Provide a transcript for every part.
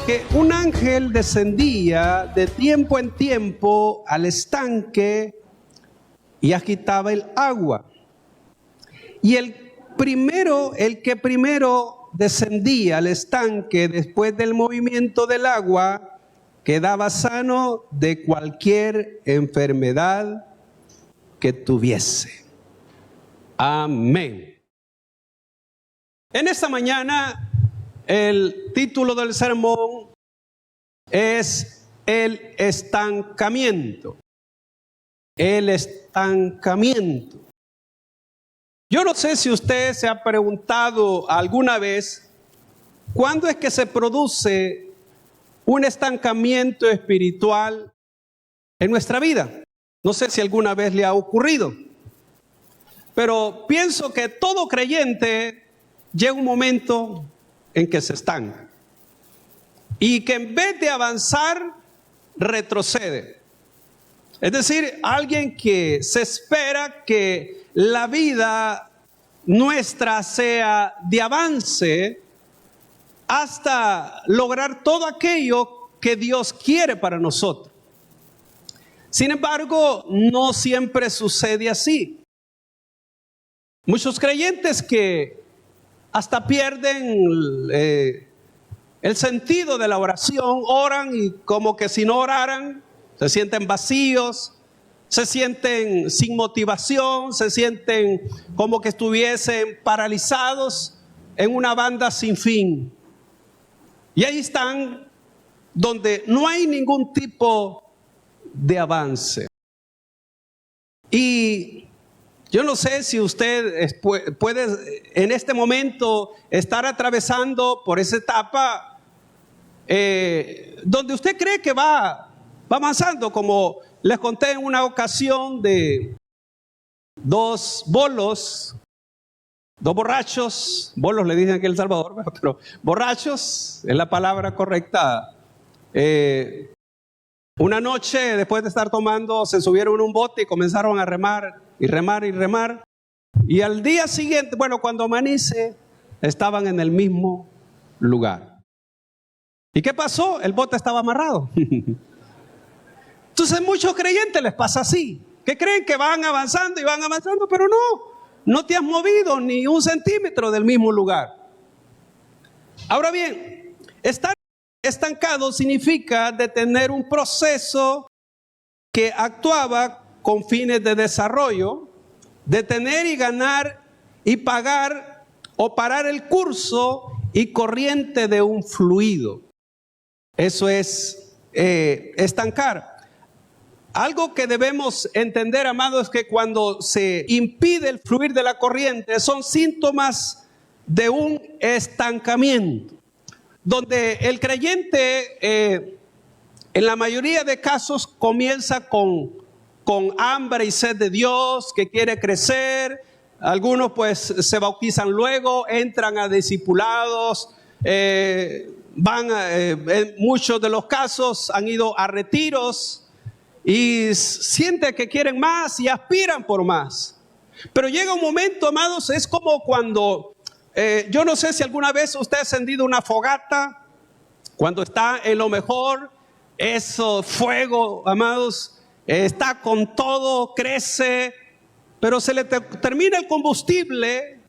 que un ángel descendía de tiempo en tiempo al estanque y agitaba el agua. Y el que primero descendía al estanque después del movimiento del agua, quedaba sano de cualquier enfermedad que tuviese. Amén. En esta mañana, el título del sermón es el estancamiento. El estancamiento. Yo no sé si usted se ha preguntado alguna vez cuándo es que se produce un estancamiento espiritual en nuestra vida. No sé si alguna vez le ha ocurrido, pero pienso que todo creyente llega un momento en que se estanca y que en vez de avanzar, retrocede. Es decir, alguien que se espera que la vida nuestra sea de avance hasta lograr todo aquello que Dios quiere para nosotros. Sin embargo, no siempre sucede así. Muchos creyentes que hasta pierden el sentido de la oración, oran y como que si no oraran, se sienten vacíos, se sienten sin motivación, se sienten como que estuviesen paralizados en una banda sin fin. Y ahí están donde no hay ningún tipo de avance. Y yo no sé si usted puede en este momento estar atravesando por esa etapa donde usted cree que va avanzando, como les conté en una ocasión de dos borrachos, bolos le dicen aquí en El Salvador, pero borrachos es la palabra correcta. Una noche, después de estar tomando, se subieron en un bote y comenzaron a remar y remar y remar. Y al día siguiente, cuando amanece, estaban en el mismo lugar. ¿Y qué pasó? El bote estaba amarrado. Entonces, muchos creyentes les pasa así, que creen que van avanzando, pero no te has movido ni un centímetro del mismo lugar. Ahora bien, estar estancado significa detener un proceso que actuaba con fines de desarrollo, detener y ganar y pagar o parar el curso y corriente de un fluido. Eso es estancar. Algo que debemos entender, amados, es que cuando se impide el fluir de la corriente son síntomas de un estancamiento, donde el creyente en la mayoría de casos comienza con hambre y sed de Dios, que quiere crecer. Algunos pues se bautizan luego, entran a discipulados, en muchos de los casos han ido a retiros y sienten que quieren más y aspiran por más. Pero llega un momento, amados, es como cuando, yo no sé si alguna vez usted ha encendido una fogata, cuando está en lo mejor, eso fuego, amados, está con todo, crece, pero se le termina el combustible,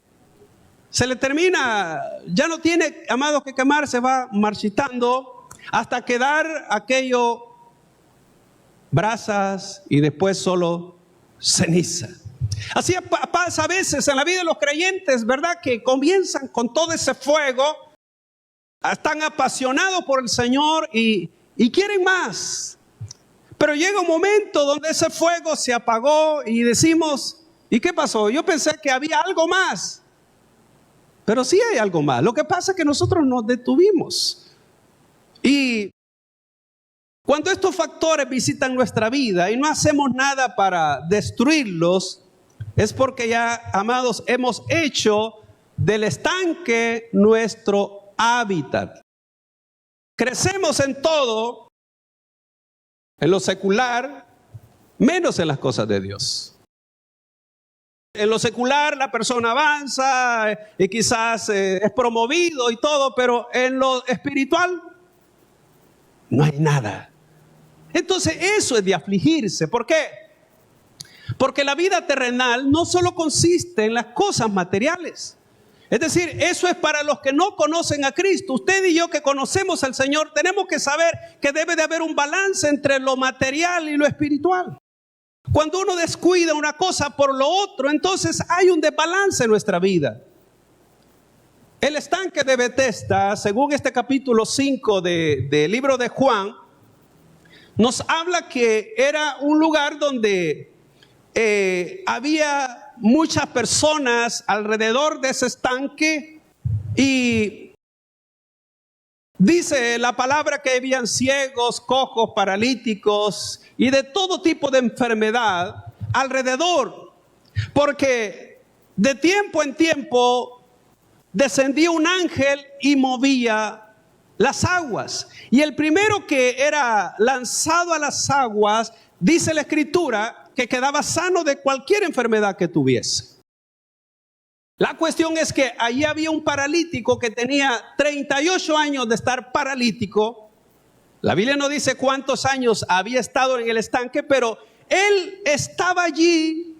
se le termina, ya no tiene, amados, que quemar, se va marchitando hasta quedar aquello brasas y después solo ceniza. Así pasa a veces en la vida de los creyentes, ¿verdad? Que comienzan con todo ese fuego, están apasionados por el Señor y quieren más. Pero llega un momento donde ese fuego se apagó y decimos, ¿y qué pasó? Yo pensé que había algo más. Pero sí hay algo más. Lo que pasa es que nosotros nos detuvimos. Y cuando estos factores visitan nuestra vida y no hacemos nada para destruirlos, es porque ya, amados, hemos hecho del estanque nuestro hábitat. Crecemos en todo, en lo secular, menos en las cosas de Dios. En lo secular la persona avanza y quizás es promovido y todo, pero en lo espiritual no hay nada. Entonces eso es de afligirse. ¿Por qué? Porque la vida terrenal no solo consiste en las cosas materiales. Es decir, eso es para los que no conocen a Cristo. Usted y yo que conocemos al Señor tenemos que saber que debe de haber un balance entre lo material y lo espiritual. Cuando uno descuida una cosa por lo otro, entonces hay un desbalance en nuestra vida. El estanque de Betesda, según este capítulo 5 del libro de Juan, nos habla que era un lugar donde había muchas personas alrededor de ese estanque, y dice la palabra que habían ciegos, cojos, paralíticos y de todo tipo de enfermedad alrededor, porque de tiempo en tiempo descendía un ángel y movía las aguas. Y el primero que era lanzado a las aguas, dice la Escritura, que quedaba sano de cualquier enfermedad que tuviese. La cuestión es que allí había un paralítico que tenía 38 años de estar paralítico. La Biblia no dice cuántos años había estado en el estanque, pero él estaba allí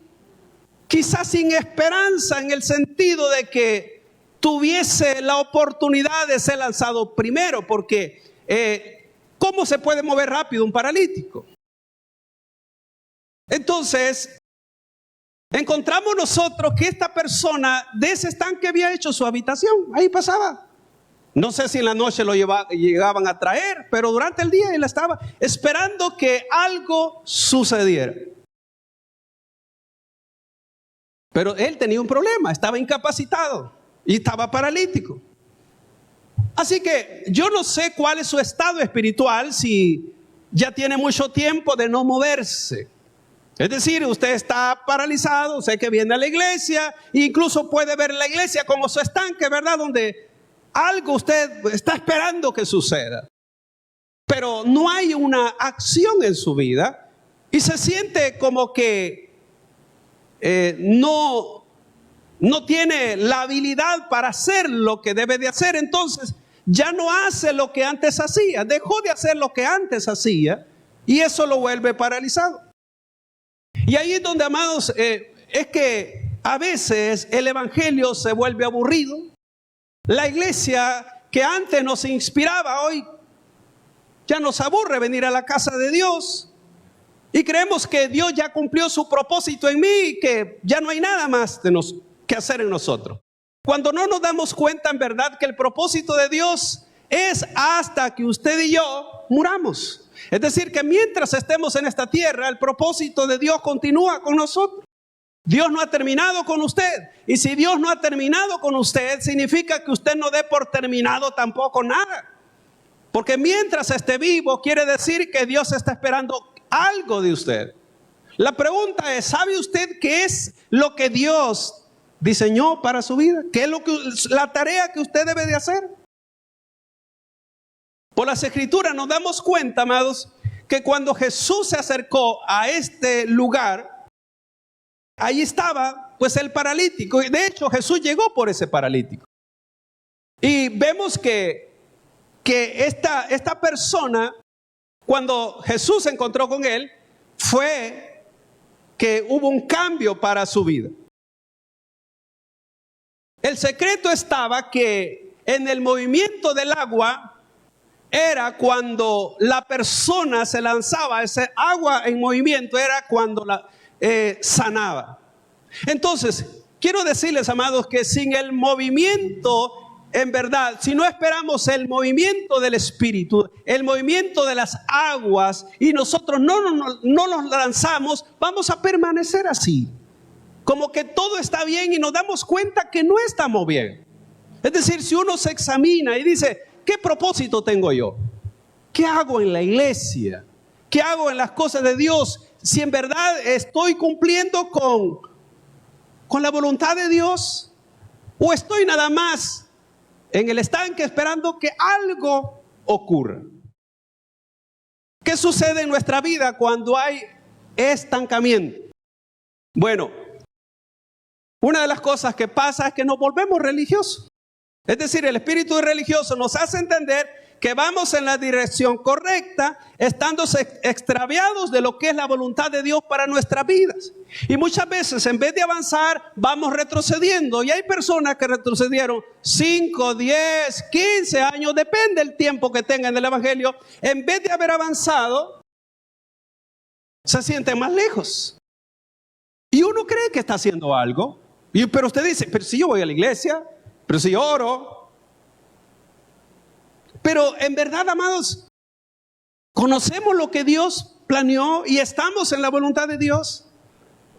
quizás sin esperanza, en el sentido de que tuviese la oportunidad de ser lanzado primero, porque ¿cómo se puede mover rápido un paralítico? Entonces, encontramos nosotros que esta persona de ese estanque había hecho su habitación. Ahí pasaba. No sé si en la noche lo llegaban a traer, pero durante el día él estaba esperando que algo sucediera. Pero él tenía un problema, estaba incapacitado y estaba paralítico. Así que yo no sé cuál es su estado espiritual, si ya tiene mucho tiempo de no moverse. Es decir, usted está paralizado, usted que viene a la iglesia, incluso puede ver la iglesia como su estanque, ¿verdad? Donde algo usted está esperando que suceda, pero no hay una acción en su vida y se siente como que no tiene la habilidad para hacer lo que debe de hacer. Entonces ya no hace lo que antes hacía, dejó de hacer lo que antes hacía y eso lo vuelve paralizado. Y ahí es donde, amados, es que a veces el evangelio se vuelve aburrido. La iglesia que antes nos inspiraba, hoy ya nos aburre venir a la casa de Dios. Y creemos que Dios ya cumplió su propósito en mí y que ya no hay nada más que hacer en nosotros. Cuando no nos damos cuenta en verdad que el propósito de Dios es hasta que usted y yo muramos. Es decir, que mientras estemos en esta tierra, el propósito de Dios continúa con nosotros. Dios no ha terminado con usted. Y si Dios no ha terminado con usted, significa que usted no dé por terminado tampoco nada. Porque mientras esté vivo, quiere decir que Dios está esperando algo de usted. La pregunta es, ¿sabe usted qué es lo que Dios diseñó para su vida? ¿Qué es la tarea que usted debe de hacer? Por las Escrituras nos damos cuenta, amados, que cuando Jesús se acercó a este lugar, ahí estaba pues el paralítico. Y de hecho Jesús llegó por ese paralítico. Y vemos que esta persona, cuando Jesús se encontró con él, fue que hubo un cambio para su vida. El secreto estaba que en el movimiento del agua era cuando la persona se lanzaba, ese agua en movimiento era cuando la sanaba. Entonces, quiero decirles, amados, que sin el movimiento, en verdad, si no esperamos el movimiento del Espíritu, el movimiento de las aguas, y nosotros no nos lanzamos, vamos a permanecer así, como que todo está bien y nos damos cuenta que no estamos bien. Es decir, si uno se examina y dice, ¿qué propósito tengo yo? ¿Qué hago en la iglesia? ¿Qué hago en las cosas de Dios? Si en verdad estoy cumpliendo con la voluntad de Dios, o estoy nada más en el estanque esperando que algo ocurra. ¿Qué sucede en nuestra vida cuando hay estancamiento? Bueno, una de las cosas que pasa es que nos volvemos religiosos. Es decir, el espíritu religioso nos hace entender que vamos en la dirección correcta, estando extraviados de lo que es la voluntad de Dios para nuestras vidas. Y muchas veces, en vez de avanzar, vamos retrocediendo. Y hay personas que retrocedieron 5, 10, 15 años, depende del tiempo que tengan en el Evangelio. En vez de haber avanzado, se sienten más lejos. Y uno cree que está haciendo algo. Pero usted dice, pero si yo voy a la iglesia, pero si yo oro. Pero en verdad, amados, ¿conocemos lo que Dios planeó y estamos en la voluntad de Dios?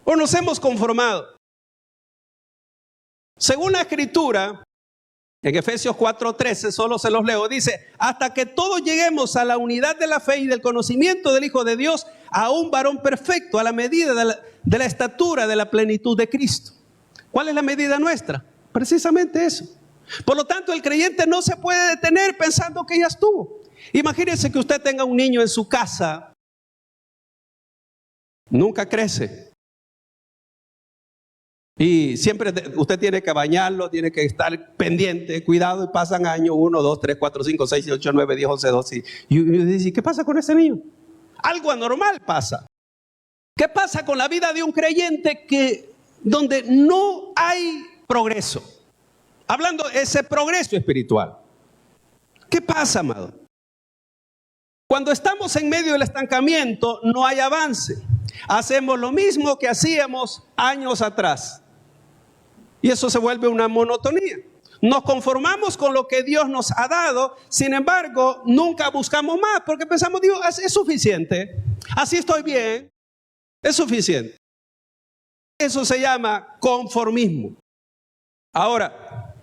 ¿O nos hemos conformado? Según la Escritura, en Efesios 4:13, solo se los leo, dice: hasta que todos lleguemos a la unidad de la fe y del conocimiento del Hijo de Dios, a un varón perfecto, a la medida de la estatura de la plenitud de Cristo. ¿Cuál es la medida nuestra? Precisamente eso. Por lo tanto, el creyente no se puede detener pensando que ya estuvo. Imagínense que usted tenga un niño en su casa, nunca crece. Y siempre usted tiene que bañarlo, tiene que estar pendiente, cuidado, y pasan años, 1, 2, 3, 4, 5, 6, 8, 9, 10, 11, 12. Y dice, ¿qué pasa con ese niño? Algo anormal pasa. ¿Qué pasa con la vida de un creyente donde no hay progreso? Hablando de ese progreso espiritual. ¿Qué pasa, amado? Cuando estamos en medio del estancamiento, no hay avance. Hacemos lo mismo que hacíamos años atrás. Y eso se vuelve una monotonía. Nos conformamos con lo que Dios nos ha dado, sin embargo, nunca buscamos más, porque pensamos, Dios, es suficiente. Así estoy bien, es suficiente. Eso se llama conformismo. Ahora,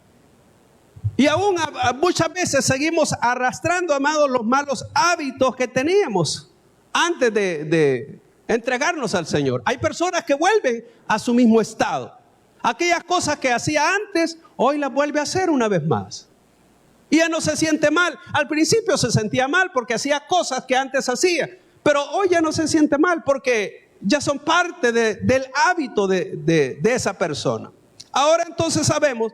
y aún muchas veces seguimos arrastrando, amados, los malos hábitos que teníamos antes de entregarnos al Señor. Hay personas que vuelven a su mismo estado. Aquellas cosas que hacía antes, hoy las vuelve a hacer una vez más. Y ya no se siente mal. Al principio se sentía mal porque hacía cosas que antes hacía. Pero hoy ya no se siente mal porque ya son parte del hábito de esa persona. Ahora entonces sabemos,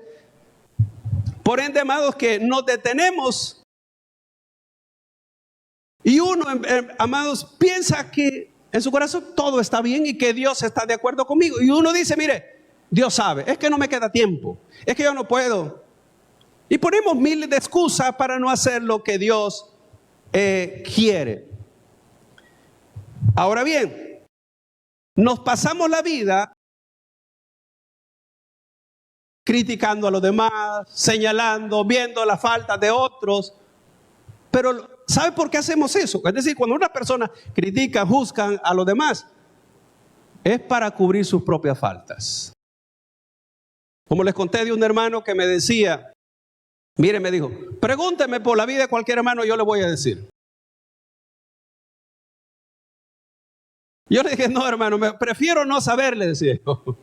por ende, amados, que nos detenemos. Y uno, amados, piensa que en su corazón todo está bien y que Dios está de acuerdo conmigo. Y uno dice, mire, Dios sabe, es que no me queda tiempo, es que yo no puedo. Y ponemos miles de excusas para no hacer lo que Dios quiere. Ahora bien, nos pasamos la vida criticando a los demás, señalando, viendo las faltas de otros. Pero ¿sabe por qué hacemos eso? Es decir, cuando una persona critica, juzgan a los demás, es para cubrir sus propias faltas. Como les conté de un hermano que me decía, mire, me dijo, pregúnteme por la vida de cualquier hermano, yo le voy a decir. Yo le dije, no, hermano, prefiero no saber, le decía yo.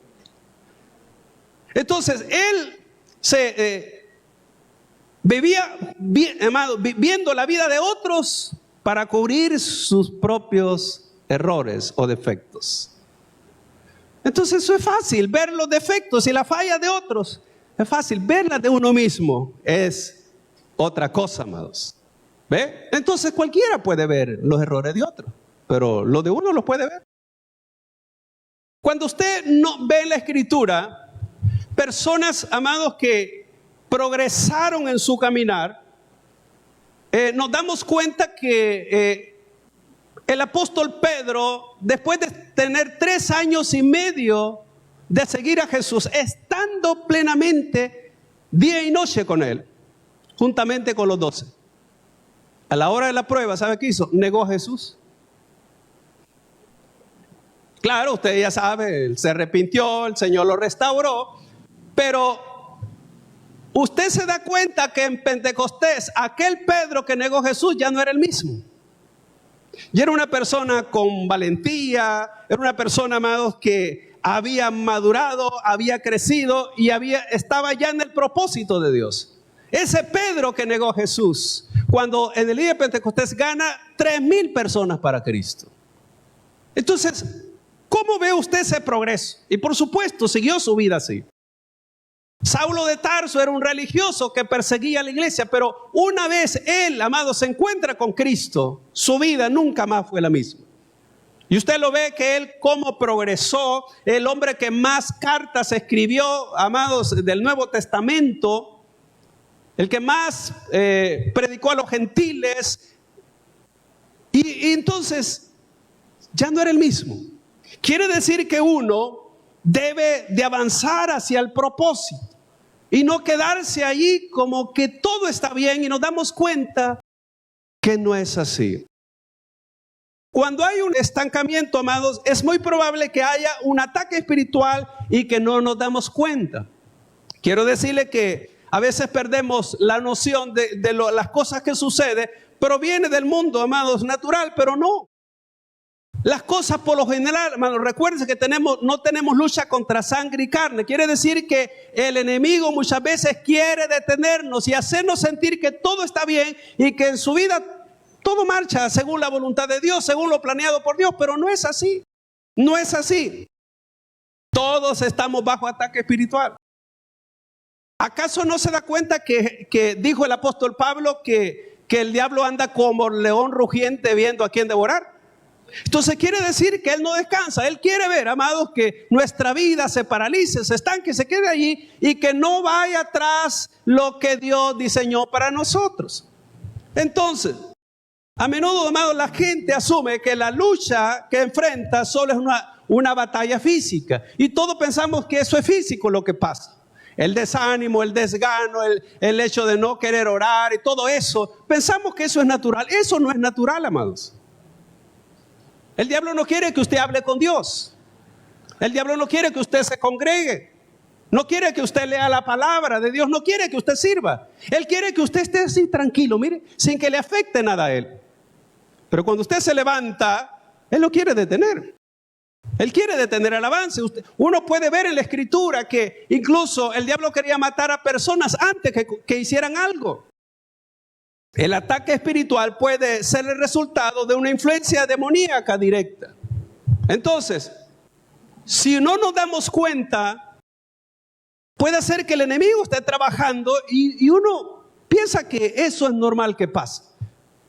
Entonces, él vivía, viendo la vida de otros para cubrir sus propios errores o defectos. Entonces eso es fácil, ver los defectos y la falla de otros. Es fácil, verla de uno mismo es otra cosa, amados. ¿Ve? Entonces cualquiera puede ver los errores de otros, pero los de uno los puede ver. Cuando usted no ve en la Escritura personas, amados, que progresaron en su caminar, nos damos cuenta que el apóstol Pedro, después de tener 3 años y medio de seguir a Jesús, estando plenamente día y noche con él, juntamente con los 12, a la hora de la prueba, ¿sabe qué hizo? Negó a Jesús. Claro, usted ya sabe, él se arrepintió, el Señor lo restauró, pero usted se da cuenta que en Pentecostés, aquel Pedro que negó a Jesús ya no era el mismo. Y era una persona con valentía, era una persona, amados, que había madurado, había crecido y estaba ya en el propósito de Dios. Ese Pedro que negó a Jesús, cuando en el día de Pentecostés gana 3,000 personas para Cristo. Entonces, ¿cómo ve usted ese progreso? Y por supuesto, siguió su vida así. Saulo de Tarso era un religioso que perseguía a la iglesia, pero una vez él, amado, se encuentra con Cristo, su vida nunca más fue la misma. Y usted lo ve que él cómo progresó, el hombre que más cartas escribió, amados, del Nuevo Testamento, el que más predicó a los gentiles, y entonces ya no era el mismo. Quiere decir que uno debe de avanzar hacia el propósito y no quedarse allí como que todo está bien y nos damos cuenta que no es así. Cuando hay un estancamiento, amados, es muy probable que haya un ataque espiritual y que no nos damos cuenta. Quiero decirle que a veces perdemos la noción de las cosas que suceden, pero viene del mundo, amados, natural, pero no. Las cosas por lo general, hermanos, recuerden que no tenemos lucha contra sangre y carne. Quiere decir que el enemigo muchas veces quiere detenernos y hacernos sentir que todo está bien y que en su vida todo marcha según la voluntad de Dios, según lo planeado por Dios, pero no es así. No es así. Todos estamos bajo ataque espiritual. ¿Acaso no se da cuenta que dijo el apóstol Pablo que el diablo anda como león rugiente viendo a quién devorar? Entonces quiere decir que él no descansa. Él quiere ver, amados, que nuestra vida se paralice, se estanque, se quede allí y que no vaya atrás lo que Dios diseñó para nosotros. Entonces, a menudo, amados, la gente asume que la lucha que enfrenta solo es una batalla física. Y todos pensamos que eso es físico lo que pasa. El desánimo, el desgano, el hecho de no querer orar y todo eso. Pensamos que eso es natural. Eso no es natural, amados. El diablo no quiere que usted hable con Dios. El diablo no quiere que usted se congregue. No quiere que usted lea la palabra de Dios. No quiere que usted sirva. Él quiere que usted esté así tranquilo, mire, sin que le afecte nada a él. Pero cuando usted se levanta, él lo quiere detener. Él quiere detener el avance. Uno puede ver en la escritura que incluso el diablo quería matar a personas antes que hicieran algo. El ataque espiritual puede ser el resultado de una influencia demoníaca directa. Entonces, si no nos damos cuenta, puede ser que el enemigo esté trabajando y uno piensa que eso es normal que pase.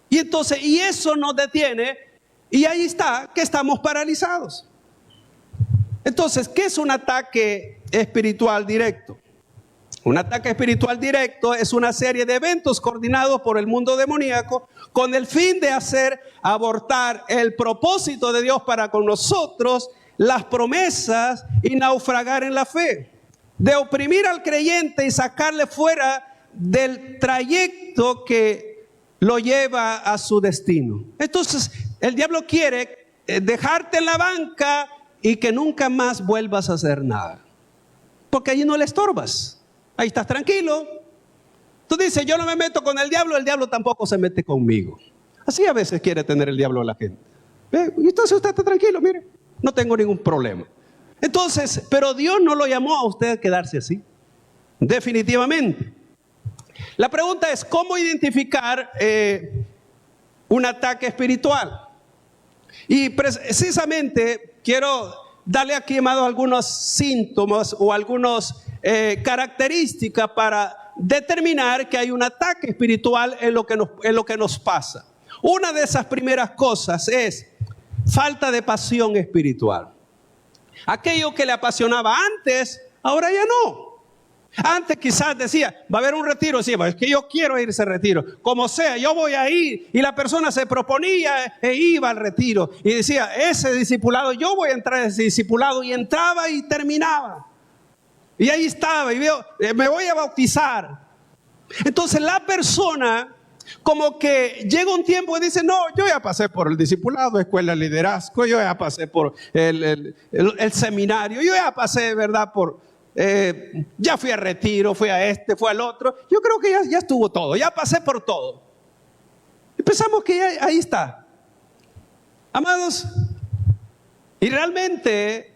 Y entonces, y eso nos detiene y ahí está que estamos paralizados. Entonces, ¿qué es un ataque espiritual directo? Un ataque espiritual directo es una serie de eventos coordinados por el mundo demoníaco con el fin de hacer abortar el propósito de Dios para con nosotros, las promesas y naufragar en la fe. De oprimir al creyente y sacarle fuera del trayecto que lo lleva a su destino. Entonces, el diablo quiere dejarte en la banca y que nunca más vuelvas a hacer nada. Porque allí no le estorbas. Ahí estás tranquilo. Tú dices, yo no me meto con el diablo tampoco se mete conmigo. Así a veces quiere tener el diablo a la gente. Y entonces usted está tranquilo, mire, no tengo ningún problema. Entonces, pero Dios no lo llamó a usted a quedarse así. Definitivamente. La pregunta es, ¿cómo identificar un ataque espiritual? Y precisamente quiero darle aquí, amado, algunos síntomas o algunas características para determinar que hay un ataque espiritual en lo que nos pasa. Una de esas primeras cosas es falta de pasión espiritual. Aquello que le apasionaba antes, ahora ya no. Antes quizás decía, va a haber un retiro, decía, es que yo quiero ir a ese retiro, como sea, yo voy a ir, y la persona se proponía e iba al retiro, y decía, ese discipulado, yo voy a entrar a ese discipulado, y entraba y terminaba, y ahí estaba, y veo, me voy a bautizar. Entonces la persona como que llega un tiempo y dice, no, yo ya pasé por el discipulado, escuela de liderazgo, yo ya pasé por el seminario, yo ya pasé, ¿verdad?, ya fui a retiro, fui a fui al otro. Yo creo que ya estuvo todo, ya pasé por todo. Y pensamos que ahí está. Amados, y realmente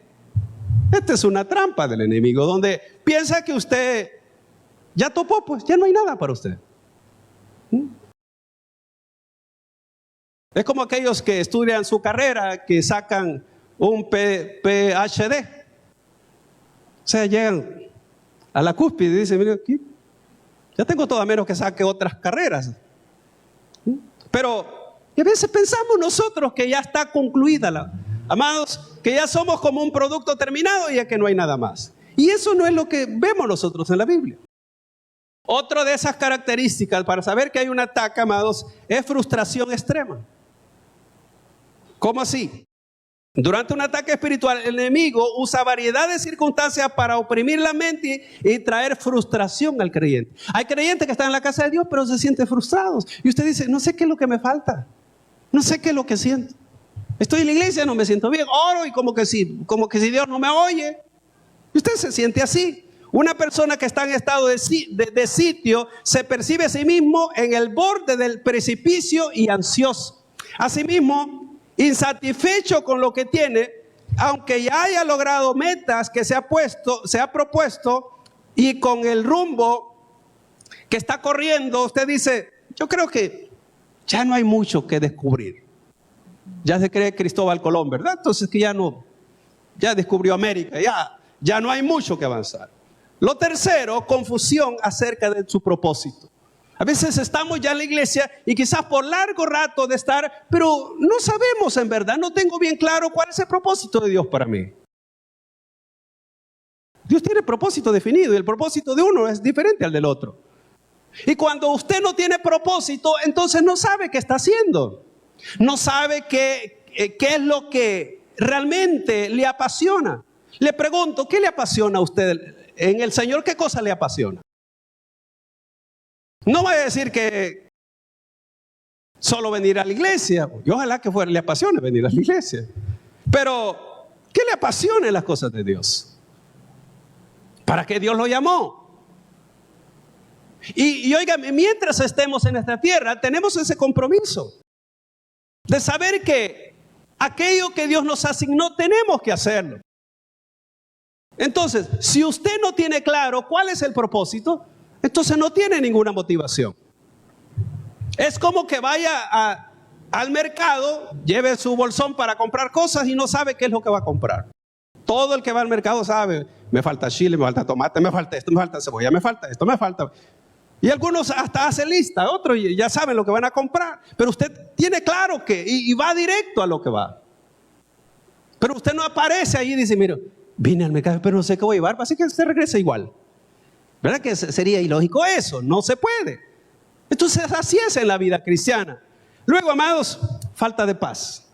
esta es una trampa del enemigo, donde piensa que usted ya topó, pues ya no hay nada para usted. Es como aquellos que estudian su carrera, que sacan un PhD. O sea, llegan a la cúspide y dice, mire, aquí, ya tengo todo a menos que saque otras carreras. Pero a veces pensamos nosotros que ya está concluida, amados, que ya somos como un producto terminado y ya que no hay nada más. Y eso no es lo que vemos nosotros en la Biblia. Otra de esas características para saber que hay un ataque, amados, es frustración extrema. ¿Cómo así? Durante un ataque espiritual, el enemigo usa variedad de circunstancias para oprimir la mente y traer frustración al creyente. Hay creyentes que están en la casa de Dios, pero se sienten frustrados. Y usted dice, no sé qué es lo que me falta. No sé qué es lo que siento. Estoy en la iglesia, no me siento bien. Oro y como que si Dios no me oye. Y usted se siente así. Una persona que está en estado de sitio se percibe a sí mismo en el borde del precipicio y ansioso. Asimismo, insatisfecho con lo que tiene, aunque ya haya logrado metas que se ha propuesto y con el rumbo que está corriendo, usted dice, yo creo que ya no hay mucho que descubrir. Ya se cree Cristóbal Colón, ¿verdad? Entonces que ya descubrió América, ya no hay mucho que avanzar. Lo tercero, confusión acerca de su propósito. A veces estamos ya en la iglesia y quizás por largo rato de estar, pero no sabemos en verdad, no tengo bien claro cuál es el propósito de Dios para mí. Dios tiene propósito definido y el propósito de uno es diferente al del otro. Y cuando usted no tiene propósito, entonces no sabe qué está haciendo. No sabe qué es lo que realmente le apasiona. Le pregunto, ¿qué le apasiona a usted en el Señor? ¿Qué cosa le apasiona? No voy a decir que solo venir a la iglesia. Yo ojalá que le apasione venir a la iglesia. Pero, ¿qué le apasiona en las cosas de Dios? ¿Para qué Dios lo llamó? Y oigan, mientras estemos en esta tierra, tenemos ese compromiso de saber que aquello que Dios nos asignó, tenemos que hacerlo. Entonces, si usted no tiene claro cuál es el propósito, entonces no tiene ninguna motivación. Es como que vaya al mercado, lleve su bolsón para comprar cosas y no sabe qué es lo que va a comprar. Todo el que va al mercado sabe, me falta chile, me falta tomate, me falta esto, me falta cebolla, me falta esto, me falta. Y algunos hasta hacen lista, otros ya saben lo que van a comprar. Pero usted tiene claro que, y va directo a lo que va. Pero usted no aparece ahí y dice, mira, vine al mercado, pero no sé qué voy a llevar, así que usted regresa igual. ¿Verdad que sería ilógico eso? No se puede. Entonces así es en la vida cristiana. Luego, amados, falta de paz.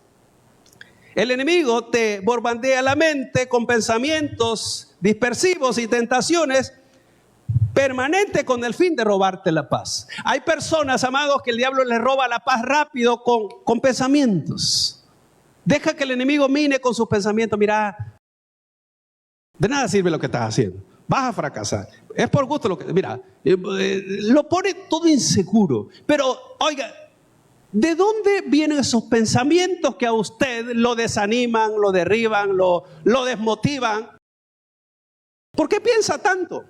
El enemigo te bombardea la mente con pensamientos dispersivos y tentaciones permanentes con el fin de robarte la paz. Hay personas, amados, que el diablo les roba la paz rápido con pensamientos. Deja que el enemigo mine con sus pensamientos. Mira, de nada sirve lo que estás haciendo. Vas a fracasar. Es por gusto lo que... Mira, lo pone todo inseguro. Pero, oiga, ¿de dónde vienen esos pensamientos que a usted lo desaniman, lo derriban, lo desmotivan? ¿Por qué piensa tanto?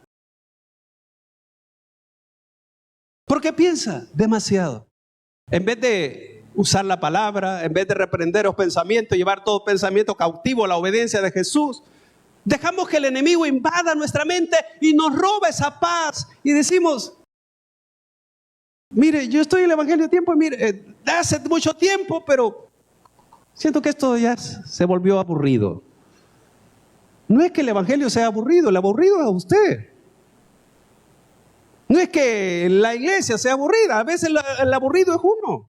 ¿Por qué piensa demasiado? En vez de usar la palabra, en vez de reprender los pensamientos, llevar todo pensamiento cautivo a la obediencia de Jesús, dejamos que el enemigo invada nuestra mente y nos roba esa paz. Y decimos, mire, yo estoy en el evangelio de tiempo, mire, hace mucho tiempo, pero siento que esto ya se volvió aburrido. No es que el evangelio sea aburrido, el aburrido es usted. No es que la iglesia sea aburrida, a veces el aburrido es uno.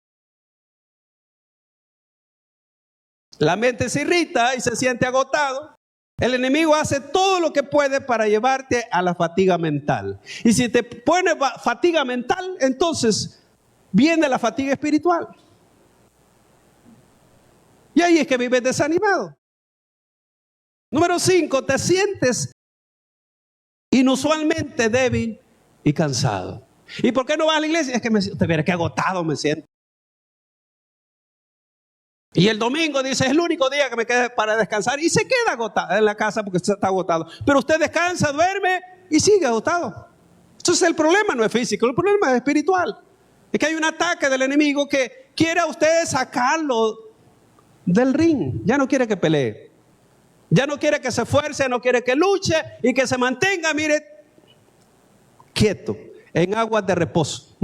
La mente se irrita y se siente agotado. El enemigo hace todo lo que puede para llevarte a la fatiga mental. Y si te pone fatiga mental, entonces viene la fatiga espiritual. Y ahí es que vives desanimado. Número 5, te sientes inusualmente débil y cansado. ¿Y por qué no vas a la iglesia? Es que usted verá que agotado me siento. Y el domingo dice, es el único día que me queda para descansar. Y se queda agotado en la casa porque está agotado. Pero usted descansa, duerme y sigue agotado. Entonces el problema no es físico, el problema es espiritual. Es que hay un ataque del enemigo que quiere a usted sacarlo del ring. Ya no quiere que pelee. Ya no quiere que se esfuerce, no quiere que luche y que se mantenga, mire, quieto, en aguas de reposo.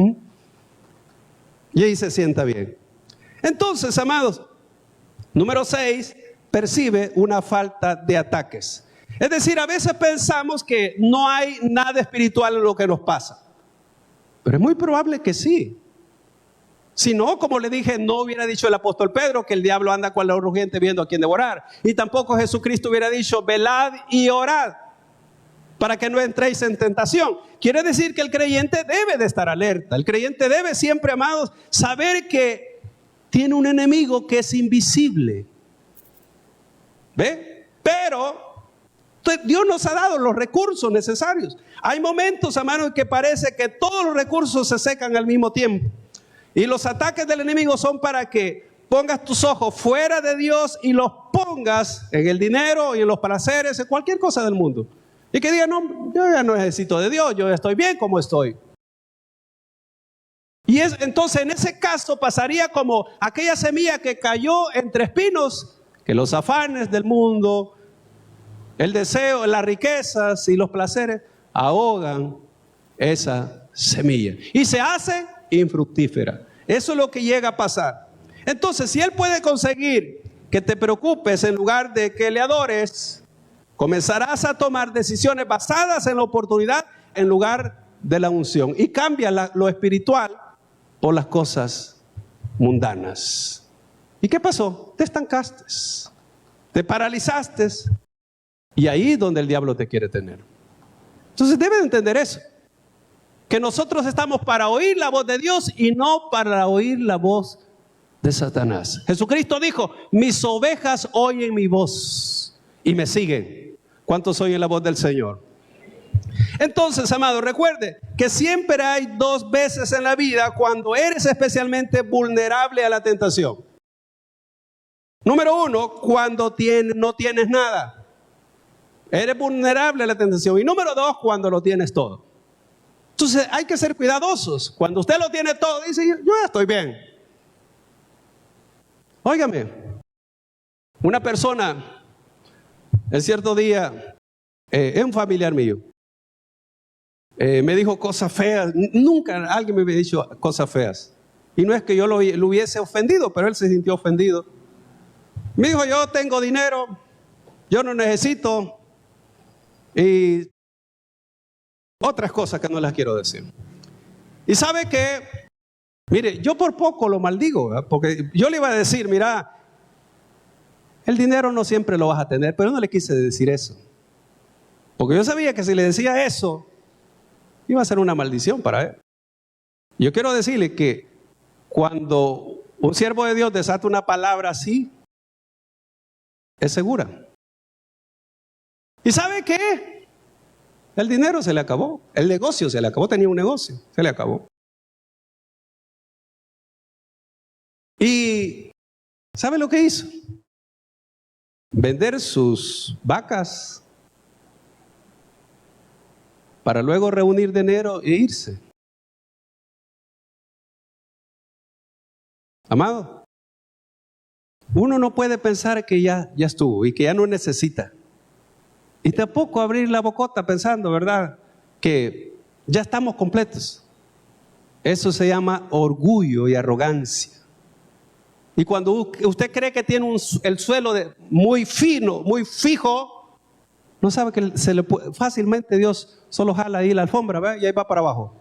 Y ahí se sienta bien. Entonces, amados, número 6, percibe una falta de ataques. Es decir, a veces pensamos que no hay nada espiritual en lo que nos pasa. Pero es muy probable que sí. Si no, como le dije, no hubiera dicho el apóstol Pedro que el diablo anda con la rugiente viendo a quién devorar. Y tampoco Jesucristo hubiera dicho, velad y orad para que no entréis en tentación. Quiere decir que el creyente debe de estar alerta. El creyente debe siempre, amados, saber que tiene un enemigo que es invisible. ¿Ve? Pero Dios nos ha dado los recursos necesarios. Hay momentos, amados, que parece que todos los recursos se secan al mismo tiempo. Y los ataques del enemigo son para que pongas tus ojos fuera de Dios y los pongas en el dinero y en los placeres, en cualquier cosa del mundo. Y que digan, no, yo ya no necesito de Dios, yo estoy bien como estoy. Y entonces en ese caso pasaría como aquella semilla que cayó entre espinos, que los afanes del mundo, el deseo, las riquezas y los placeres ahogan esa semilla. Y se hace infructífera. Eso es lo que llega a pasar. Entonces, si Él puede conseguir que te preocupes en lugar de que le adores, comenzarás a tomar decisiones basadas en la oportunidad en lugar de la unción. Y cambia lo espiritual por las cosas mundanas. ¿Y qué pasó? Te estancaste, te paralizaste. Y ahí es donde el diablo te quiere tener. Entonces debes entender eso. Que nosotros estamos para oír la voz de Dios y no para oír la voz de Satanás. Jesucristo dijo, mis ovejas oyen mi voz y me siguen. ¿Cuántos oyen la voz del Señor? Entonces, amado, recuerde que siempre hay 2 veces en la vida cuando eres especialmente vulnerable a la tentación. Número 1, cuando no tienes nada. Eres vulnerable a la tentación. Y número 2, cuando lo tienes todo. Entonces hay que ser cuidadosos. Cuando usted lo tiene todo, dice, yo ya estoy bien. Óigame, una persona, en cierto día, es un familiar mío, me dijo cosas feas. Nunca alguien me había dicho cosas feas. Y no es que yo lo hubiese ofendido, pero él se sintió ofendido. Me dijo, yo tengo dinero, yo no necesito, y otras cosas que no las quiero decir. Y sabe que, mire, yo por poco lo maldigo, ¿verdad? Porque yo le iba a decir, mira, el dinero no siempre lo vas a tener, pero no le quise decir eso. Porque yo sabía que si le decía eso, iba a ser una maldición para él. Yo quiero decirle que cuando un siervo de Dios desata una palabra así, es segura. ¿Y sabe qué? El dinero se le acabó, el negocio se le acabó, tenía un negocio, se le acabó. ¿Y sabe lo que hizo? Vender sus vacas para luego reunir dinero e irse. Amado, uno no puede pensar que ya estuvo y que ya no necesita. Y tampoco abrir la bocota pensando, ¿verdad?, que ya estamos completos. Eso se llama orgullo y arrogancia. Y cuando usted cree que tiene el suelo muy fino, muy fijo, no sabe que fácilmente Dios solo jala ahí la alfombra, ¿verdad?, y ahí va para abajo.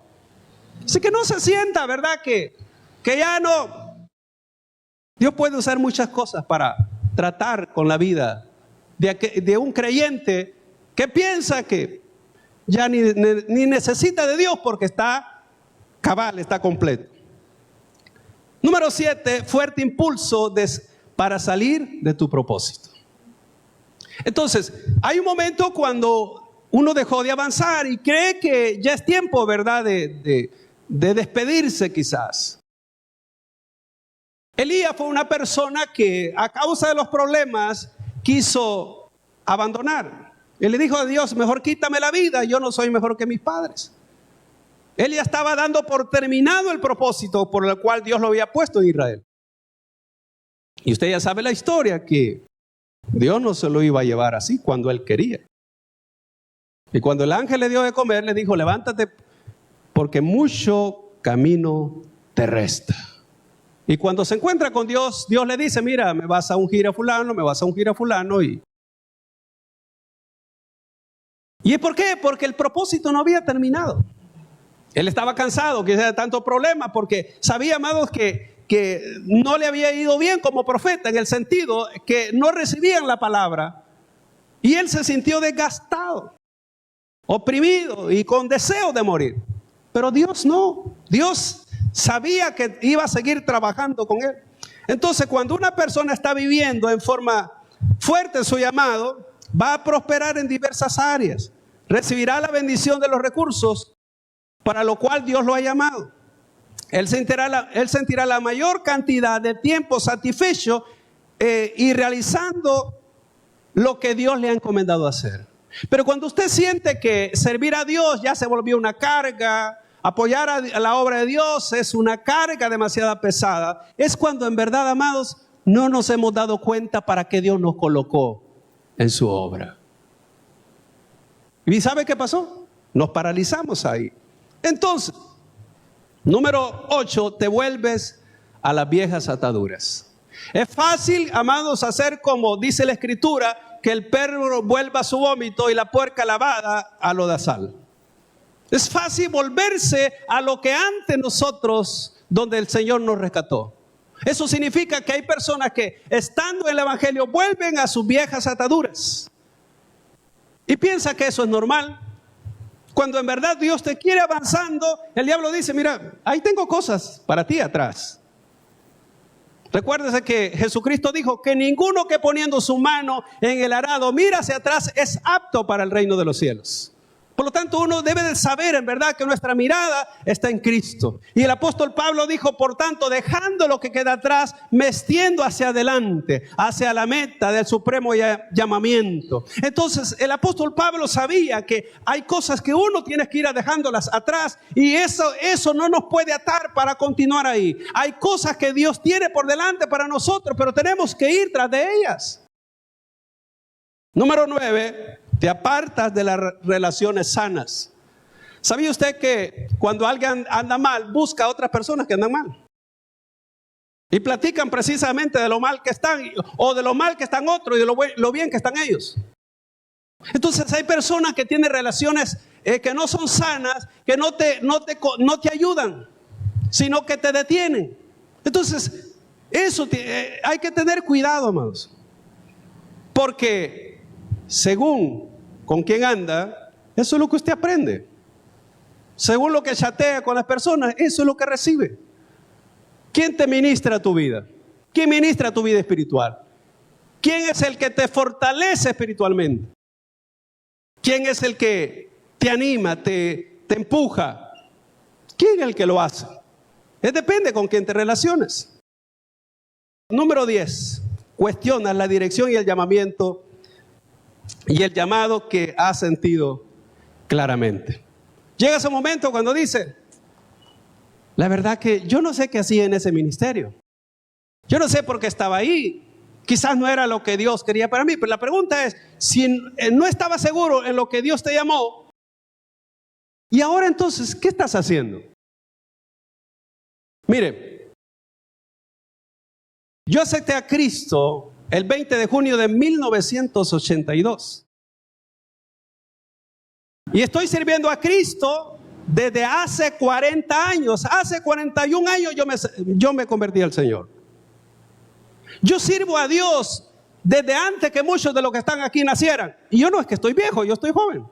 Así que no se sienta, ¿verdad?, que ya no. Dios puede usar muchas cosas para tratar con la vida de un creyente que piensa que ya ni necesita de Dios porque está cabal, está completo. Número 7, fuerte impulso para salir de tu propósito. Entonces, hay un momento cuando uno dejó de avanzar y cree que ya es tiempo, ¿verdad?, de despedirse quizás. Elías fue una persona que a causa de los problemas quiso abandonar. Él le dijo a Dios, mejor quítame la vida, yo no soy mejor que mis padres. Él ya estaba dando por terminado el propósito por el cual Dios lo había puesto en Israel. Y usted ya sabe la historia, que Dios no se lo iba a llevar así cuando él quería. Y cuando el ángel le dio de comer, le dijo, levántate porque mucho camino te resta. Y cuando se encuentra con Dios, Dios le dice, mira, me vas a ungir a fulano, me vas a ungir a fulano. ¿Y es por qué? Porque el propósito no había terminado. Él estaba cansado, quizás de tantos problemas, porque sabía, amados, que no le había ido bien como profeta, en el sentido que no recibían la palabra. Y él se sintió desgastado, oprimido y con deseo de morir. Pero Dios no. Dios sabía que iba a seguir trabajando con él. Entonces, cuando una persona está viviendo en forma fuerte su llamado, va a prosperar en diversas áreas. Recibirá la bendición de los recursos para lo cual Dios lo ha llamado. Él sentirá la mayor cantidad de tiempo satisfecho y realizando lo que Dios le ha encomendado hacer. Pero cuando usted siente que servir a Dios ya se volvió una carga, apoyar a la obra de Dios es una carga demasiado pesada, es cuando en verdad, amados, no nos hemos dado cuenta para qué Dios nos colocó en su obra. ¿Y sabe qué pasó? Nos paralizamos ahí. Entonces, número 8, te vuelves a las viejas ataduras. Es fácil, amados, hacer como dice la Escritura, que el perro vuelva a su vómito y la puerca lavada a lodazal. Es fácil volverse a lo que antes nosotros, donde el Señor nos rescató. Eso significa que hay personas que, estando en el Evangelio, vuelven a sus viejas ataduras. Y piensa que eso es normal. Cuando en verdad Dios te quiere avanzando, el diablo dice, mira, ahí tengo cosas para ti atrás. Recuérdese que Jesucristo dijo que ninguno que poniendo su mano en el arado mira hacia atrás es apto para el reino de los cielos. Por lo tanto, uno debe de saber en verdad que nuestra mirada está en Cristo. Y el apóstol Pablo dijo, por tanto, dejando lo que queda atrás, metiendo hacia adelante, hacia la meta del supremo llamamiento. Entonces, el apóstol Pablo sabía que hay cosas que uno tiene que ir dejándolas atrás, y eso no nos puede atar para continuar ahí. Hay cosas que Dios tiene por delante para nosotros, pero tenemos que ir tras de ellas. Número 9. Te apartas de las relaciones sanas. ¿Sabía usted que cuando alguien anda mal, busca a otras personas que andan mal? Y platican precisamente de lo mal que están, o de lo mal que están otros, y de lo bien que están ellos. Entonces hay personas que tienen relaciones que no son sanas, que no te ayudan, sino que te detienen. Entonces, eso hay que tener cuidado, amados. Porque según con quién anda, eso es lo que usted aprende. Según lo que chatea con las personas, eso es lo que recibe. ¿Quién te ministra tu vida? ¿Quién ministra tu vida espiritual? ¿Quién es el que te fortalece espiritualmente? ¿Quién es el que te anima, te empuja? ¿Quién es el que lo hace? Depende con quién te relaciones. Número 10. Cuestionas la dirección y el llamamiento y el llamado que has sentido claramente. Llega ese momento cuando dice, la verdad que yo no sé qué hacía en ese ministerio. Yo no sé por qué estaba ahí. Quizás no era lo que Dios quería para mí, pero la pregunta es, si no estaba seguro en lo que Dios te llamó, y ahora entonces, ¿qué estás haciendo? Mire, yo acepté a Cristo el 20 de junio de 1982. Y estoy sirviendo a Cristo desde hace 40 años. Hace 41 años yo me convertí al Señor. Yo sirvo a Dios desde antes que muchos de los que están aquí nacieran. Y yo no es que estoy viejo, yo estoy joven.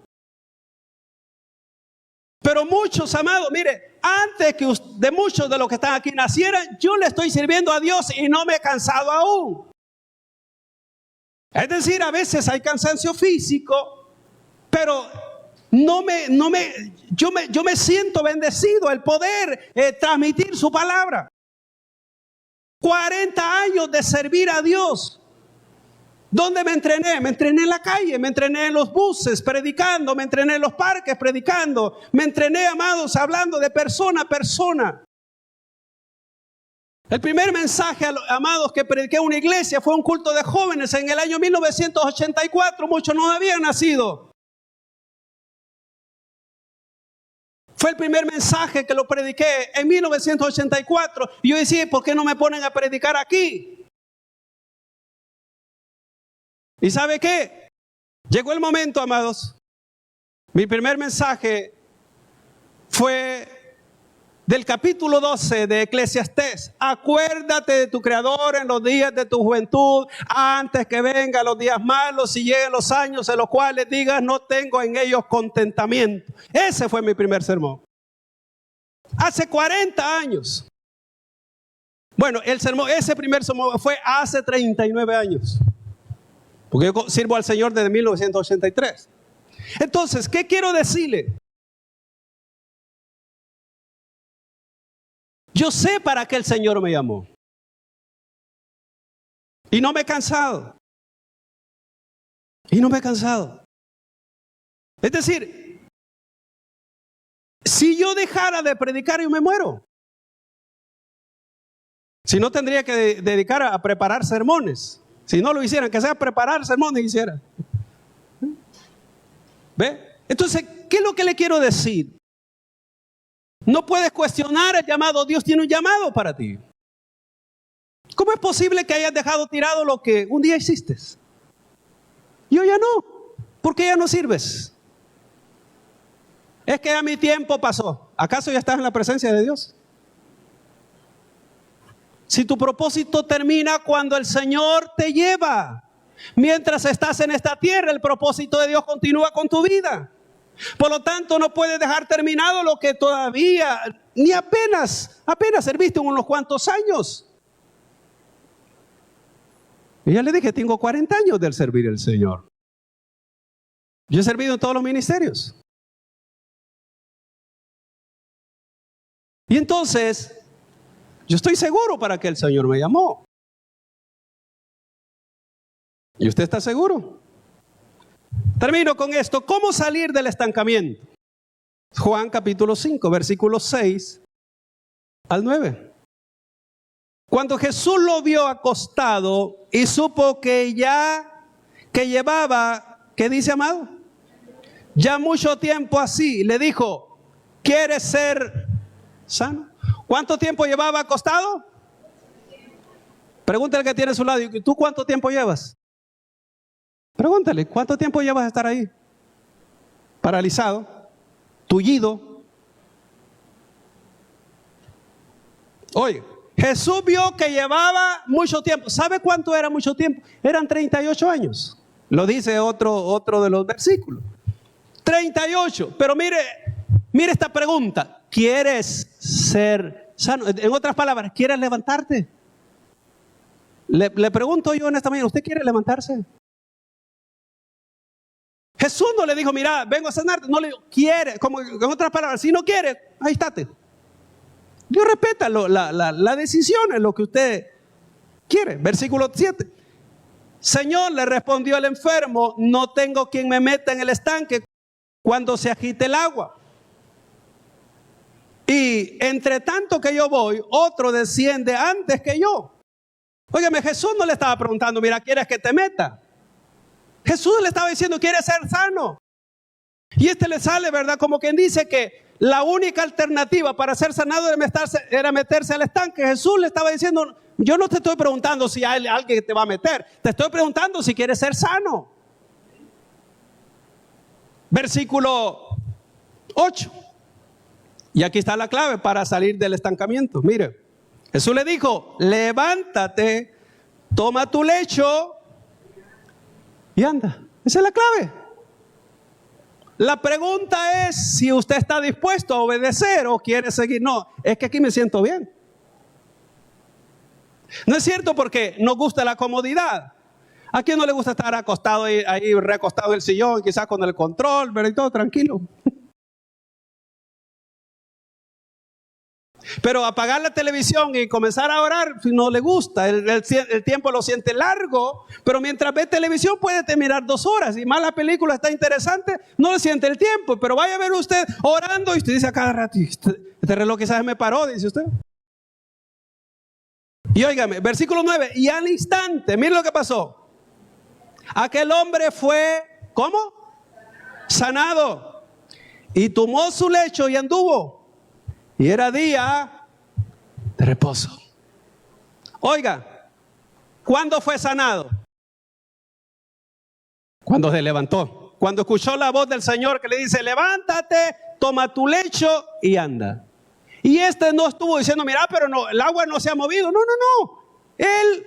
Pero muchos, amados, mire, antes de muchos de los que están aquí nacieran, yo le estoy sirviendo a Dios y no me he cansado aún. Es decir, a veces hay cansancio físico, pero yo me siento bendecido el poder transmitir su palabra. 40 años de servir a Dios. ¿Dónde me entrené? Me entrené en la calle, me entrené en los buses predicando, me entrené en los parques predicando, me entrené, amados, hablando de persona a persona. El primer mensaje, amados, que prediqué en una iglesia fue un culto de jóvenes en el año 1984. Muchos no habían nacido. Fue el primer mensaje que lo prediqué en 1984. Y yo decía, ¿por qué no me ponen a predicar aquí? ¿Y sabe qué? Llegó el momento, amados. Mi primer mensaje fue del capítulo 12 de Eclesiastés. Acuérdate de tu Creador en los días de tu juventud, antes que vengan los días malos y lleguen los años en los cuales digas, no tengo en ellos contentamiento. Ese fue mi primer sermón. Hace 40 años. Bueno, ese primer sermón fue hace 39 años. Porque yo sirvo al Señor desde 1983. Entonces, ¿qué quiero decirle? Yo sé para qué el Señor me llamó. Y no me he cansado. Es decir, si yo dejara de predicar, yo me muero. Si no, tendría que dedicar a preparar sermones. Si no lo hicieran, que sea preparar sermones hiciera. ¿Ve? Entonces, ¿qué es lo que le quiero decir? No puedes cuestionar el llamado. Dios tiene un llamado para ti. ¿Cómo es posible que hayas dejado tirado lo que un día hiciste? Y hoy ya no. ¿Por qué ya no sirves? Es que ya mi tiempo pasó. ¿Acaso ya estás en la presencia de Dios? Si tu propósito termina cuando el Señor te lleva, mientras estás en esta tierra, el propósito de Dios continúa con tu vida. Por lo tanto, no puedes dejar terminado lo que todavía, ni apenas serviste en unos cuantos años. Y ya le dije, tengo 40 años del servir al Señor. Yo he servido en todos los ministerios. Y entonces, yo estoy seguro para que el Señor me llamó. ¿Y usted está seguro? Termino con esto. ¿Cómo salir del estancamiento? Juan capítulo 5, versículos 6 al 9. Cuando Jesús lo vio acostado y supo que llevaba, ¿qué dice, amado? Ya mucho tiempo así, le dijo, ¿quieres ser sano? ¿Cuánto tiempo llevaba acostado? Pregúntale al que tiene a su lado, ¿y tú cuánto tiempo llevas? Pregúntale, ¿cuánto tiempo llevas a estar ahí? Paralizado, tullido. Oye, Jesús vio que llevaba mucho tiempo. ¿Sabe cuánto era mucho tiempo? Eran 38 años. Lo dice otro de los versículos. 38. Pero mire esta pregunta. ¿Quieres ser sano? En otras palabras, ¿quieres levantarte? Le pregunto yo en esta mañana, ¿usted quiere levantarse? Jesús no le dijo, mira, vengo a sanarte. No le dijo, quiere. Como en otras palabras, si no quiere, ahí estate. Dios respeta la decisión en lo que usted quiere. Versículo 7. Señor, le respondió el enfermo, no tengo quien me meta en el estanque cuando se agite el agua. Y entre tanto que yo voy, otro desciende antes que yo. Óigame, Jesús no le estaba preguntando, mira, ¿quieres que te meta? Jesús le estaba diciendo, ¿quieres ser sano? Y le sale, ¿verdad? Como quien dice que la única alternativa para ser sanado era meterse al estanque. Jesús le estaba diciendo, yo no te estoy preguntando si hay alguien que te va a meter. Te estoy preguntando si quieres ser sano. Versículo 8. Y aquí está la clave para salir del estancamiento. Mire, Jesús le dijo, levántate, toma tu lecho y anda. Esa es la clave. La pregunta es si usted está dispuesto a obedecer o quiere seguir. No, es que aquí me siento bien. No es cierto, porque nos gusta la comodidad. ¿A quién no le gusta estar acostado ahí recostado en el sillón, quizás con el control, pero y todo tranquilo? Pero apagar la televisión y comenzar a orar, si no le gusta, el tiempo lo siente largo, pero mientras ve televisión puede terminar 2 horas, y más la película está interesante, no le siente el tiempo, pero vaya a ver usted orando y usted dice a cada rato, este reloj quizás me paró, dice usted. Y óigame, versículo 9, y al instante, mire lo que pasó, aquel hombre fue, ¿cómo? Sanado. y tomó su lecho y anduvo. Y era día de reposo. Oiga, ¿cuándo fue sanado? Cuando se levantó. Cuando escuchó la voz del Señor que le dice, levántate, toma tu lecho y anda. Y no estuvo diciendo, mira, pero no, el agua no se ha movido. No, no, no. Él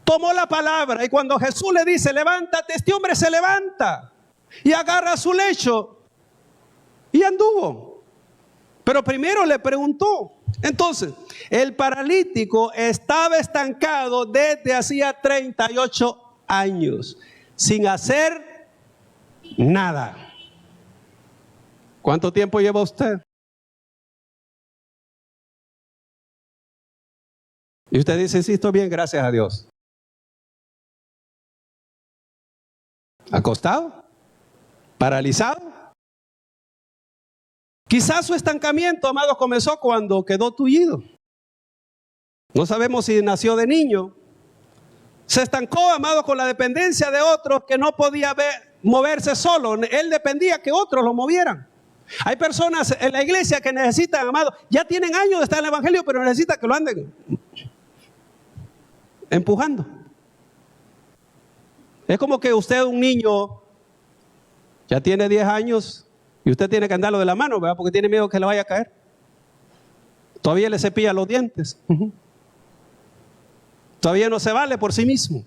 tomó la palabra y cuando Jesús le dice, levántate, este hombre se levanta y agarra su lecho y anduvo. Pero primero le preguntó. Entonces, el paralítico estaba estancado desde hacía 38 años, sin hacer nada. ¿Cuánto tiempo lleva usted? Y usted dice, sí, estoy bien, gracias a Dios. ¿Acostado? ¿Paralizado? Quizás su estancamiento, amados, comenzó cuando quedó tullido. No sabemos si nació de niño. Se estancó, amados, con la dependencia de otros que no podía moverse solo. Él dependía que otros lo movieran. Hay personas en la iglesia que necesitan, amados, ya tienen años de estar en el evangelio, pero necesitan que lo anden empujando. Es como que usted, un niño, ya tiene 10 años y usted tiene que andarlo de la mano, ¿verdad? Porque tiene miedo que le vaya a caer. Todavía le cepilla los dientes. Todavía no se vale por sí mismo.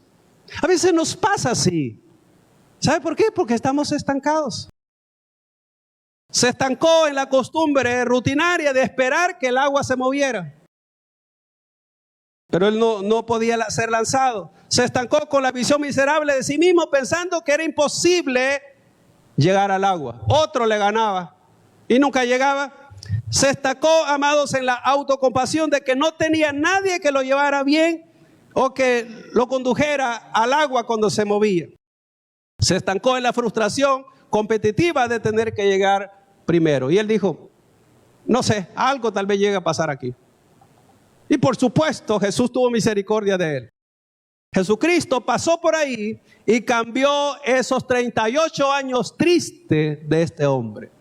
A veces nos pasa así. ¿Sabe por qué? Porque estamos estancados. Se estancó en la costumbre rutinaria de esperar que el agua se moviera. Pero él no podía ser lanzado. Se estancó con la visión miserable de sí mismo, pensando que era imposible llegar al agua. Otro le ganaba y nunca llegaba. Se estancó, amados, en la autocompasión de que no tenía nadie que lo llevara bien o que lo condujera al agua cuando se movía. Se estancó en la frustración competitiva de tener que llegar primero. Y él dijo, no sé, algo tal vez llegue a pasar aquí. Y por supuesto, Jesús tuvo misericordia de él. Jesucristo pasó por ahí y cambió esos 38 años tristes de este hombre.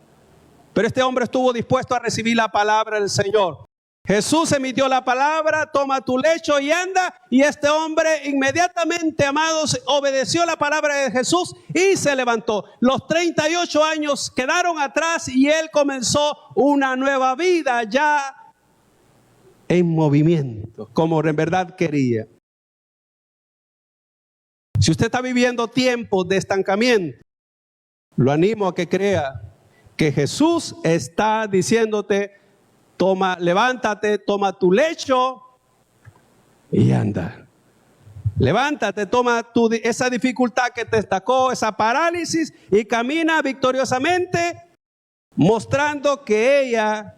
Pero este hombre estuvo dispuesto a recibir la palabra del Señor. Jesús emitió la palabra, toma tu lecho y anda. Y este hombre inmediatamente, amados, obedeció la palabra de Jesús y se levantó. Los 38 años quedaron atrás y él comenzó una nueva vida ya en movimiento, como en verdad quería. Si usted está viviendo tiempos de estancamiento, lo animo a que crea que Jesús está diciéndote, levántate, toma tu lecho y anda. Levántate, toma esa dificultad que te estancó, esa parálisis y camina victoriosamente, mostrando que ella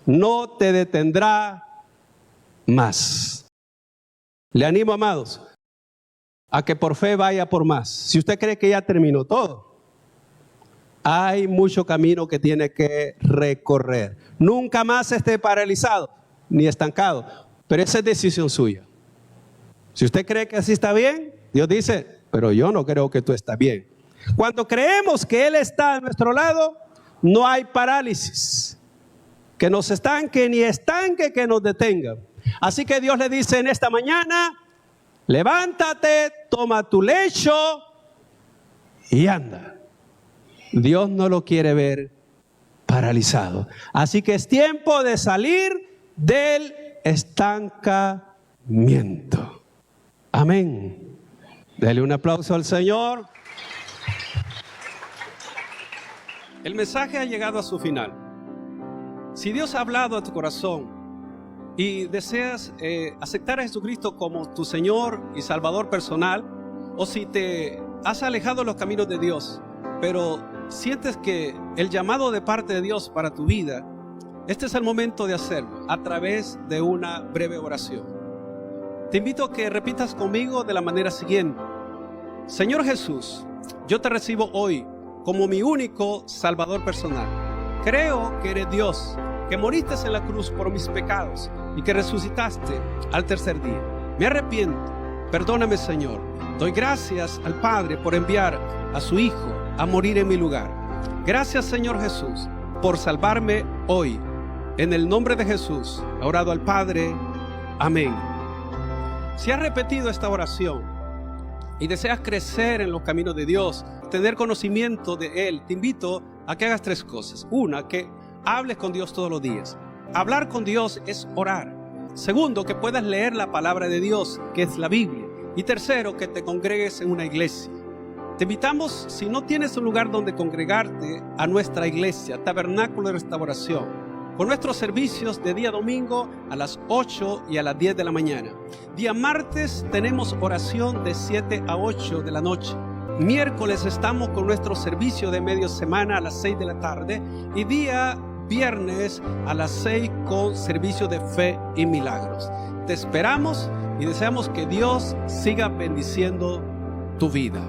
no te detendrá más. Le animo, amados, a que por fe vaya por más. Si usted cree que ya terminó todo, hay mucho camino que tiene que recorrer. Nunca más esté paralizado ni estancado, pero esa es decisión suya. Si usted cree que así está bien, Dios dice, pero yo no creo que tú estás bien. Cuando creemos que Él está a nuestro lado, no hay parálisis que nos estanque ni estanque que nos detenga. Así que Dios le dice en esta mañana, levántate, toma tu lecho y anda. Dios no lo quiere ver paralizado. Así que es tiempo de salir del estancamiento. Amén. Dele un aplauso al Señor. El mensaje ha llegado a su final. Si Dios ha hablado a tu corazón y deseas aceptar a Jesucristo como tu Señor y Salvador personal, o si te has alejado de los caminos de Dios, pero sientes que el llamado de parte de Dios para tu vida, este es el momento de hacerlo a través de una breve oración. Te invito a que repitas conmigo de la manera siguiente: Señor Jesús, yo te recibo hoy como mi único Salvador personal. Creo que eres Dios, que moriste en la cruz por mis pecados y que resucitaste al tercer día. Me arrepiento, perdóname, Señor. Doy gracias al Padre por enviar a su Hijo a morir en mi lugar. Gracias, Señor Jesús, por salvarme hoy. En el nombre de Jesús, he orado al Padre. Amén. Si has repetido esta oración y deseas crecer en los caminos de Dios, tener conocimiento de Él, te invito a que hagas 3 cosas. Una, que hables con Dios todos los días. Hablar con Dios es orar. Segundo, que puedas leer la palabra de Dios, que es la Biblia. Y tercero, que te congregues en una iglesia. Te invitamos, si no tienes un lugar donde congregarte, a nuestra iglesia, Tabernáculo de Restauración, con nuestros servicios de día domingo a las 8 y a las 10 de la mañana. Día martes tenemos oración de 7 a 8 de la noche. Miércoles estamos con nuestro servicio de media semana a las 6 de la tarde. Y día viernes a las 6 con servicio de fe y milagros. Te esperamos y deseamos que Dios siga bendiciendo tu vida.